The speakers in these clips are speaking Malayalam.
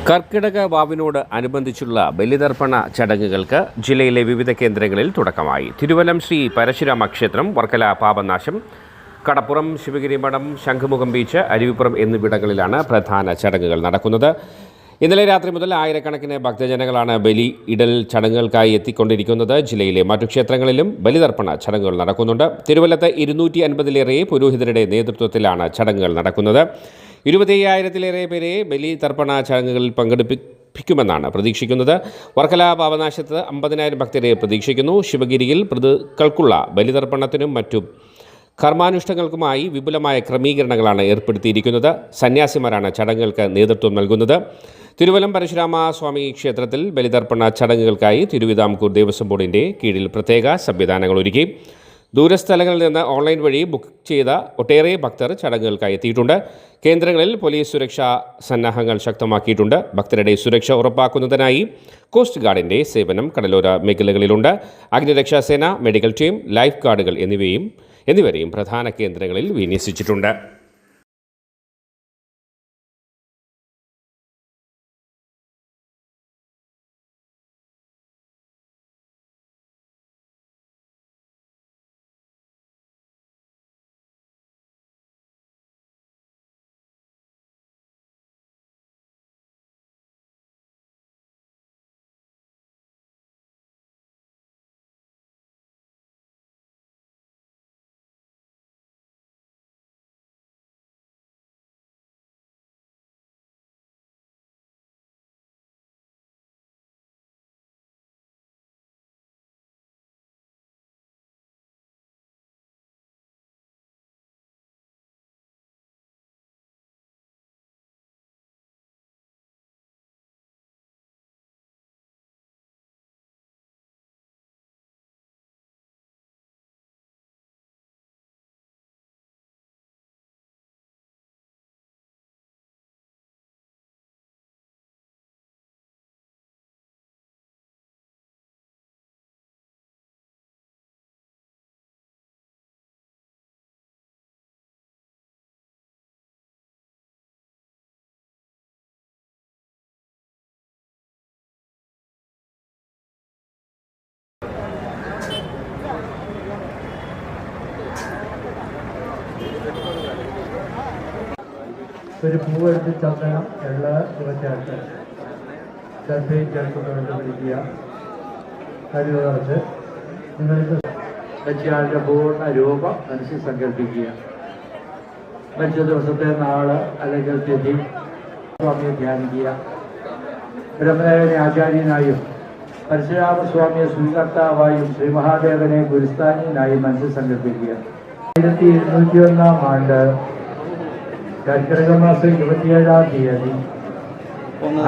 കർക്കിടക വാവിനോട് അനുബന്ധിച്ചുള്ള ബലിതർപ്പണ ചടങ്ങുകൾക്ക് ജില്ലയിലെ വിവിധ കേന്ദ്രങ്ങളിൽ തുടക്കമായി. തിരുവല്ലം ശ്രീ പരശുരാമ ക്ഷേത്രം, വർക്കല പാപനാശം, കടപ്പുറം ശിവഗിരി മഠം, ശംഖുമുഖം ബീച്ച്, അരുവിപ്പുറം എന്നിവിടങ്ങളിലാണ് പ്രധാന ചടങ്ങുകൾ നടക്കുന്നത്. ഇന്നലെ രാത്രി മുതൽ ആയിരക്കണക്കിന് ഭക്തജനങ്ങളാണ് ബലി ഇടൽ ചടങ്ങുകൾക്കായി എത്തിക്കൊണ്ടിരിക്കുന്നത്. ജില്ലയിലെ മറ്റു ക്ഷേത്രങ്ങളിലും ബലിതർപ്പണ ചടങ്ങുകൾ നടക്കുന്നുണ്ട്. തിരുവല്ലത്ത് 250-ലേറെ പുരോഹിതരുടെ നേതൃത്വത്തിലാണ് ചടങ്ങുകൾ നടക്കുന്നത്. 25,000-ലേറെ പേരെ ബലിതർപ്പണ ചടങ്ങുകളിൽ പങ്കെടുപ്പിക്കുമെന്നാണ് പ്രതീക്ഷിക്കുന്നത്. വർക്കല പാപനാശത്ത് 50,000 ഭക്തരെ പ്രതീക്ഷിക്കുന്നു. ശിവഗിരിയിൽ പിതൃക്കൾക്കുള്ള ബലിതർപ്പണത്തിനും മറ്റു കർമാനുഷ്ഠങ്ങൾക്കുമായി വിപുലമായ ക്രമീകരണങ്ങളാണ് ഏർപ്പെടുത്തിയിരിക്കുന്നത്. സന്യാസിമാരാണ് ചടങ്ങുകൾക്ക് നേതൃത്വം നൽകുന്നത്. തിരുവല്ലം പരശുരാമ സ്വാമി ക്ഷേത്രത്തിൽ ബലിതർപ്പണ ചടങ്ങുകൾക്കായി തിരുവിതാംകൂർ ദേവസ്വം ബോർഡിൻ്റെ കീഴിൽ പ്രത്യേക സംവിധാനങ്ങൾ ഒരുക്കി. ദൂരസ്ഥലങ്ങളിൽ നിന്ന് ഓൺലൈൻ വഴി ബുക്ക് ചെയ്ത ഒട്ടേറെ ഭക്തർ ചടങ്ങുകൾക്കായി എത്തിയിട്ടുണ്ട്. കേന്ദ്രങ്ങളിൽ പോലീസ് സുരക്ഷാ സന്നാഹങ്ങൾ ശക്തമാക്കിയിട്ടുണ്ട്. ഭക്തരുടെ സുരക്ഷ ഉറപ്പാക്കുന്നതിനായി കോസ്റ്റ് ഗാർഡിൻ്റെ സേവനം കടലോര മേഖലകളിലുണ്ട്. അഗ്നിരക്ഷാസേന, മെഡിക്കൽ ടീം, ലൈഫ് ഗാർഡുകൾ എന്നിവരെയും പ്രധാന കേന്ദ്രങ്ങളിൽ വിന്യസിച്ചിട്ടുണ്ട്. ഒരു പൂവെടുത്ത് ചന്ദനം, എള്ള ഇവ ചേർത്ത് ചർച്ചയിൽ ചേർത്തുകൊണ്ട് പിടിക്കുക. കഴിവ് നിറച്ച് നിങ്ങൾക്ക് വെച്ചയാളുടെ പൂർണ്ണ രൂപം മനസ്സിൽ സങ്കല്പിക്കുക. മറ്റു ദിവസത്തെ നാള് അല്ലെങ്കിൽ തിഥി സ്വാമിയെ ധ്യാനിക്കുക. ബ്രഹ്മദേവനെ ആചാര്യനായും പരശുരാമസ്വാമിയെ സ്വീകർത്താവായും ശ്രീ മഹാദേവനെ ഗുരുസ്ഥാനീയനായും മനസ്സിൽ സങ്കല്പിക്കുക. 1201 ആണ്ട് കർക്കിടക മാസം 27-ാം തീയതി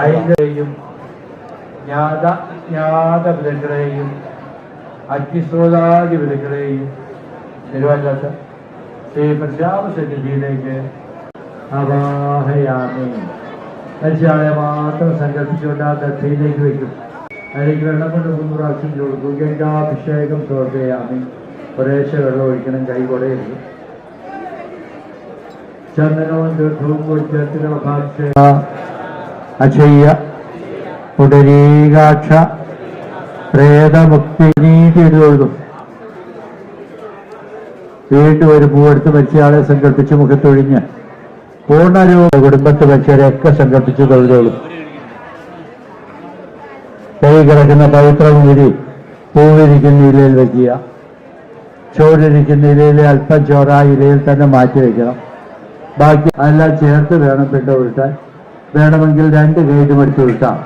ഐന്ദ്രയും ജ്ഞാത വിലക്കളെയും അഗ്നിസ്രോതാദി വിലക്കളെയും തിരുവല്ലത്ത് ശ്രീ പരശുരാമ സന്നിധിയിലേക്ക് ആവാഹയാമി. മരിച്ചയാളെ മാത്രം സങ്കല്പിച്ചുകൊണ്ട് ആ ദക്ഷയിലേക്ക് വയ്ക്കും. അതിലേക്ക് വെള്ളം കൊണ്ട് 3 പ്രാവശ്യം കൊടുക്കും. ഗംഗാഭിഷേകം സമർപ്പയാമി. കുറേശ്ശെ വെള്ളം ഒഴിക്കണം, കൈ കൊടയരുത്. ചന്ദനവും തീർത്ഥവും ചേർത്ത് അക്ഷയ്യ ഉടരീകാക്ഷ പ്രേതമുക്തി നീതി എഴുതും. വീണ്ടും ഒരു പൂവെടുത്ത് മരിച്ചയാളെ സങ്കല്പിച്ച് മുഖത്തൊഴിഞ്ഞ് പൂർണ്ണരൂപ കുടുംബത്ത് മരിച്ചവരെയൊക്കെ സങ്കല്പിച്ച് തൊഴുതോളും. കൈ കിടക്കുന്ന പവിത്രം ഊരി പൂവിരിക്കുന്ന ഇലയിൽ വയ്ക്കുക. ചോറിരിക്കുന്ന ഇലയിൽ അല്പം ചോറ് ആ ഇലയിൽ തന്നെ മാറ്റി വയ്ക്കണം. ബാക്കി അതെല്ലാം ചേർത്ത് വേണം പിണ്ട ഉരുട്ടാൻ. വേണമെങ്കിൽ 2 കൈയ്യും എടുത്ത് ഉരുട്ടാം.